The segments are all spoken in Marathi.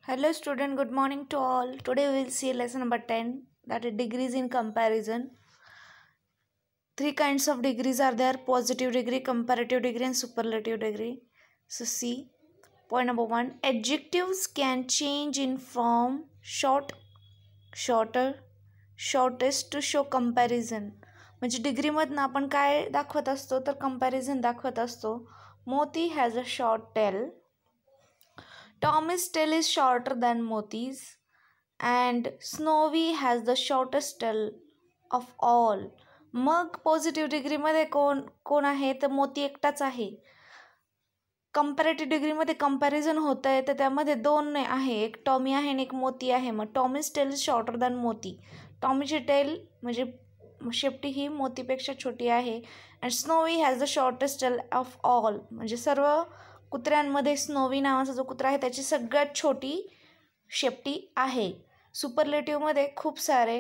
Hello student, good morning to all. Today we will see lesson number 10, that is degrees in comparison. Three kinds of degrees are there: positive degree, comparative degree and superlative degree. So see, point number 1, adjectives can change in form short, shorter, shortest to show comparison. म्हणजे डिग्रीमधनं आपण काय दाखवत असतो तर कंपॅरिझन दाखवत असतो. Moti has a short tail. Tommy's tail is shorter than Moti's, and Snowy has the shortest tail of all. मग पॉझिटिव्ह डिग्रीमध्ये कोण कोण आहे तर मोती एकटाच आहे. कंपॅरेटिव्ह डिग्रीमध्ये कंपॅरिझन होतं आहे तर त्यामध्ये दोन आहे, एक टॉमी आहे आणि एक मोती आहे. मग Tommy's tail is shorter than Moti. टॉमीची टेल म्हणजे शेपटी ही मोतीपेक्षा छोटी आहे. And Snowy has the shortest tail of all, म्हणजे सर्व कुत्र्यांमध्ये स्नोवी नावाचा जो कुत्रा आहे त्याची सगळ्यात छोटी शेपटी आहे. सुपरलेटिव्हमध्ये खूप सारे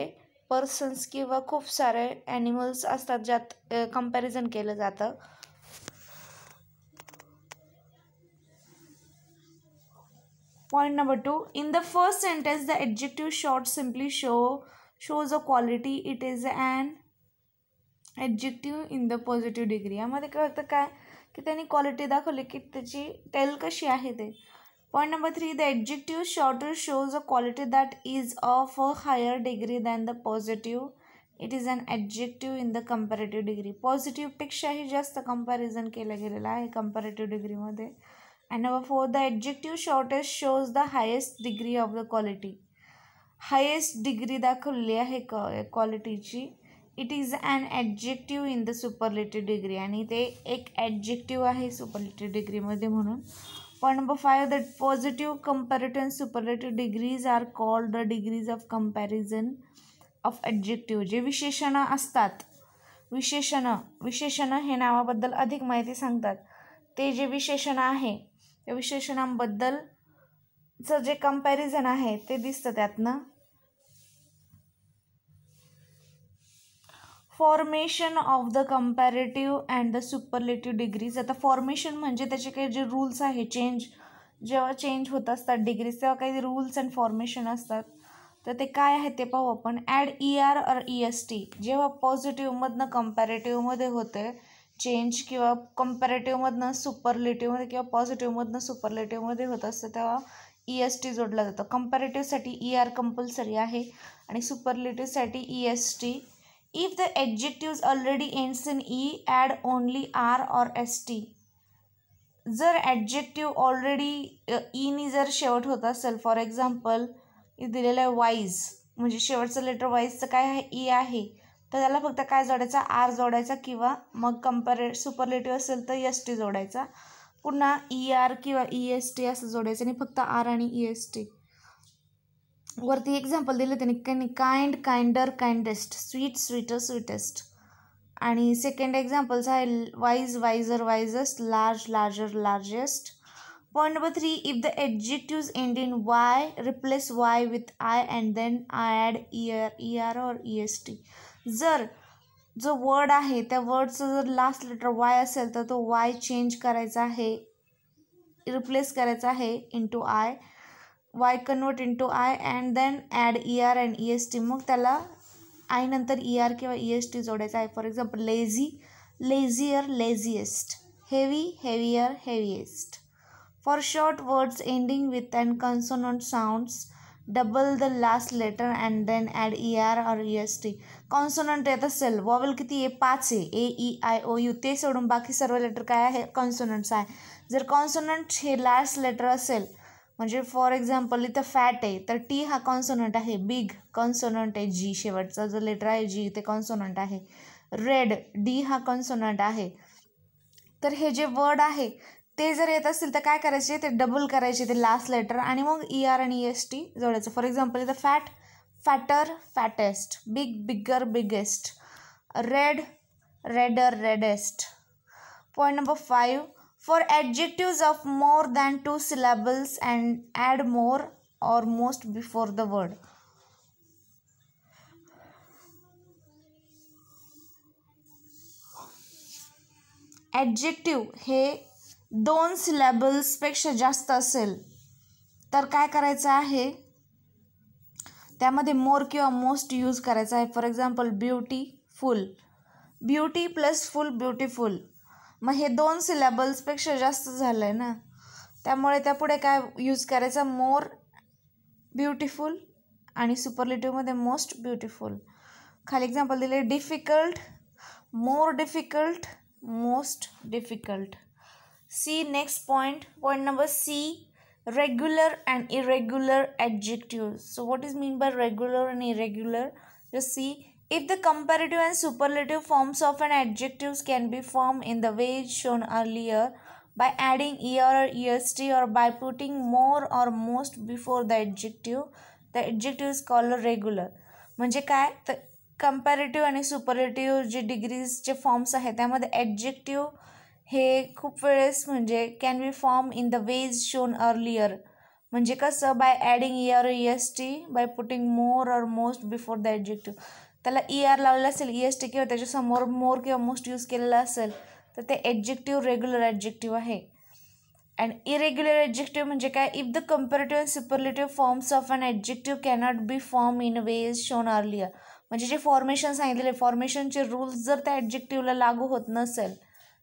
पर्सन्स किंवा खूप सारे ॲनिमल्स असतात ज्यात कंपॅरिझन केलं जातं. Point number 2, in the first sentence the adjective short simply shows a quality. It is an adjective in the positive degree. यामध्ये काय होतं काय की त्यांनी क्वालिटी दाखवली की त्याची टेल कशी आहे ते. Point number 3, the adjective shorter shows a quality that is of a higher degree than the positive. It is an adjective in the comparative degree. पॉझिटिव्हपेक्षाही जास्त कंपॅरिझन केलं गेलेलं आहे कंपॅरेटिव्ह डिग्रीमध्ये. And number 4, the adjective shortest shows the highest degree of the quality. Highest degree दाखवली आहे क्वालिटीची. It is an adjective in the superlative degree, आणि ते एक ॲडजेक्टिव्ह आहे सुपरलेटिव्ह डिग्रीमध्ये म्हणून. Point number 5, the positive comparative and superlative degrees are called the degrees of comparison of adjective. जे विशेषणं असतात, विशेषणं हे नावाबद्दल अधिक माहिती सांगतात. ते जे विशेषणं आहे त्या विशेषणांबद्दलचं जे कंपॅरिझन आहे ते दिसतं त्यातनं. Formation of the comparative and the superlative degrees. आता फॉर्मेशन म्हणजे त्याचे काही जे रूल्स आहे, जेव्हा चेंज होत असतात डिग्रीज तेव्हा काही रूल्स अँड फॉर्मेशन असतात. तर ते काय आहे ते पाहू आपण. ॲड ER और EST. जेव्हा पॉझिटिव्हमधनं कंपॅरेटिव्हमध्ये होते चेंज, किंवा कंपॅरेटिव्हमधनं सुपरलेटिव्हमध्ये किंवा पॉझिटिव्हमधनं सुपरलेटिव्हमध्ये होत असतं तेव्हा EST जोडला जातो. कंपॅरेटिव्हसाठी ER कंपल्सरी आहे आणि सुपरलेटिव्हसाठी EST. If the adjective already ends in E, add only R or ST. जर ॲडजेक्टिव्ह ऑलरेडी ईनी जर शेवट होत असेल, फॉर एक्झाम्पल दिलेलं आहे वाईज, म्हणजे शेवटचं लेटर वाईजचं काय आहे E आहे, तर त्याला फक्त काय जोडायचा, R जोडायचा, किंवा मग सुपरलेटिव्ह असेल तर ST जोडायचा. पुन्हा ER किंवा EST असं जोडायचं आणि फक्त R आणि EST. वरती एक्झाम्पल दिले त्यांनी, kind, kinder, kindest, sweet, sweeter, sweetest. आणि सेकंड एक्झाम्पल्स आहे wise, wiser, wisest, large, larger, largest. Point number 3, if the adjectives end in Y, replace Y with I and then add ER or EST. जर जो वर्ड आहे त्या वर्डचं जर लास्ट लेटर Y असेल तर तो Y चेंज करायचा आहे, रिप्लेस करायचा आहे into I. Y convert into I and then add ER and EST. मग त्याला I नंतर ER किंवा EST जोडायचा आहे. For example lazy, lazier, laziest. Heavy, heavier, heaviest. For short words ending with an consonant sounds, double the last letter and then add ER or EST. Consonant येत असेल, वॉवेल किती आहे, 5 आहे, AEIOU, ते सोडून बाकी सर्व लेटर काय आहे, कॉन्सोनंट्स आहे. जर कॉन्सोनंट हे लास्ट लेटर असेल, म्हणजे फॉर एक्झाम्पल इथं फॅट आहे तर T हा कॉन्सोनंट आहे. बिग कॉन्सोनंट आहे, G शेवटचा जो लेटर आहे G ते कॉन्सोनंट आहे. रेड, D हा कॉन्सोनंट आहे. तर हे जे वर्ड आहे ते जर येत असतील तर काय करायचे, ते डबल करायचे ते लास्ट लेटर आणि मग ER आणि EST जोडायचं. फॉर एक्झाम्पल इथं fat, fatter, fattest. Big, bigger, biggest. Red, redder, reddest. Point number 5, for adjectives of more than 2 syllables and add more or most before the word. Adjective हे 2 सिलॅबल्सपेक्षा जास्त असेल तर काय करायचं आहे, त्यामध्ये मोर किंवा मोस्ट यूज करायचा आहे. For example beautiful, beauty plus full beautiful, मग हे 2 सिलॅबल्सपेक्षा जास्त झालं आहे ना, त्यामुळे त्यापुढे काय यूज करायचा, मोर ब्युटिफुल आणि सुपरलेटिव्हमध्ये मोस्ट ब्युटिफुल. खाली एक्झाम्पल दिले, difficult, more difficult, most difficult. See next point number C, regular and irregular adjectives. So what is mean by regular and irregular? Just see, if the comparative and superlative forms of an adjectives can be formed in the ways shown earlier by adding er or est or by putting more or most before the adjective is called regular. म्हणजे काय, तर कंपॅरेटिव्ह आणि सुपरलेटिव्ह जे डिग्रीजचे फॉर्म्स आहेत त्यामध्ये ॲडजेक्टिव्ह हे खूप वेळेस म्हणजे can be form in the ways shown earlier. म्हणजे कसं, bye adding ER or EST, by putting more or most before the adjective. त्याला ER लावलेलं असेल, EST किंवा त्याच्यासमोर मोर किंवा मोस्ट यूज केलेलं असेल तर ते ॲडजेक्टिव्ह रेग्युलर ॲडजेक्टिव्ह आहे. अँड इरेग्युलर ॲडजेक्टिव्ह म्हणजे काय, if the comparative and superlative forms of an adjective cannot be form in ways shown earlier. म्हणजे जे फॉर्मेशन सांगितलेले फॉर्मेशनचे रूल्स जर त्या ॲडजेक्टिव्हला लागू होत नसेल,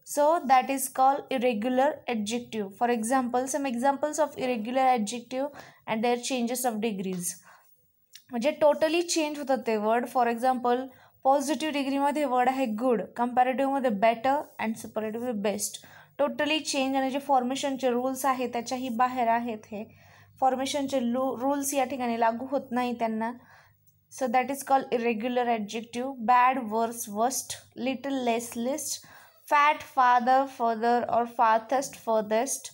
so that is called irregular adjective. For example, some examples of irregular adjective and their changes of degrees. म्हणजे टोटली चेंज होतात ते वर्ड. फॉर एक्झाम्पल, पॉझिटिव्ह डिग्रीमध्ये वर्ड आहे गुड, कंपॅरेटिव्हमध्ये better and superlative best. Totally change, आणि जे फॉर्मेशनचे रूल्स आहेत त्याच्याही बाहेर आहेत. हे फॉर्मेशनचे रूल्स या ठिकाणी लागू होत नाही त्यांना. So that is called irregular adjective. Bad, वर्स, worst, little, less, list, fat, farther, further or farthest, furthest,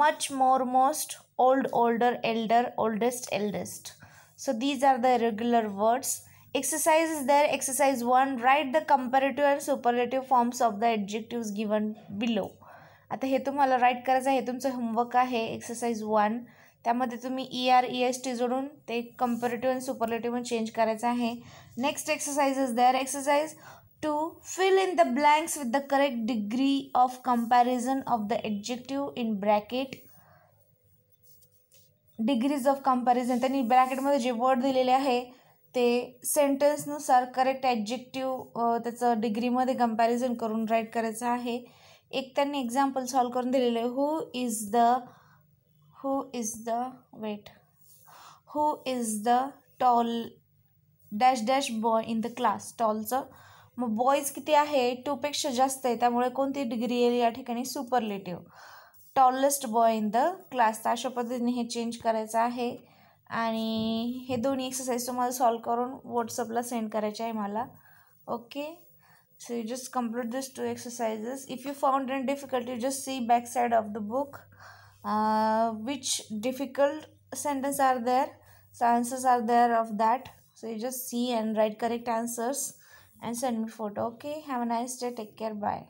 much, more, most, old, older, elder, oldest, eldest. So these are the irregular words. Exercise is there. Exercise 1, write the comparative and superlative forms of the adjectives given below. आता हे तुम्हाला राईट करायचं आहे, तुमचं होमवर्क आहे एक्सरसाइज 1. त्यामध्ये तुम्ही ER EST जोडून ते कंपॅरेटिव्ह आणि सुपरलेटिव्ह चेंज करायचं आहे. Next exercise is there. Exercise 2, fill in the blanks with the correct degree of comparison of the adjective in bracket. Degrees of comparison, त्यांनी ब्रॅकेटमध्ये जे वर्ड दिलेले आहे ते सेंटेन्सनुसार करेक्ट ॲडजेक्टिव्ह त्याचं डिग्रीमध्ये कंपॅरिझन करून राईट करायचं आहे. एक त्यांनी एक्झाम्पल सॉल्व करून दिलेलं आहे. Who is the tall dash dash boy in the class. टॉलचं मग बॉईज किती आहे, 2पेक्षा जास्त आहे, त्यामुळे कोणती डिग्री येईल या ठिकाणी, superlative. Tallest boy in the class. तर अशा पद्धतीने हे चेंज करायचं आहे. आणि हे दोन्ही एक्सरसाइज तुम्हाला सॉल्व करून व्हॉट्सअपला सेंड करायचे आहे मला. Okay, so you just complete this 2 exercises. If you found any difficulty, just see back side of the book which difficult sentence are there, so answers are there of that. So you just see and write correct answers and send me photo. Okay, have a nice day, take care, bye.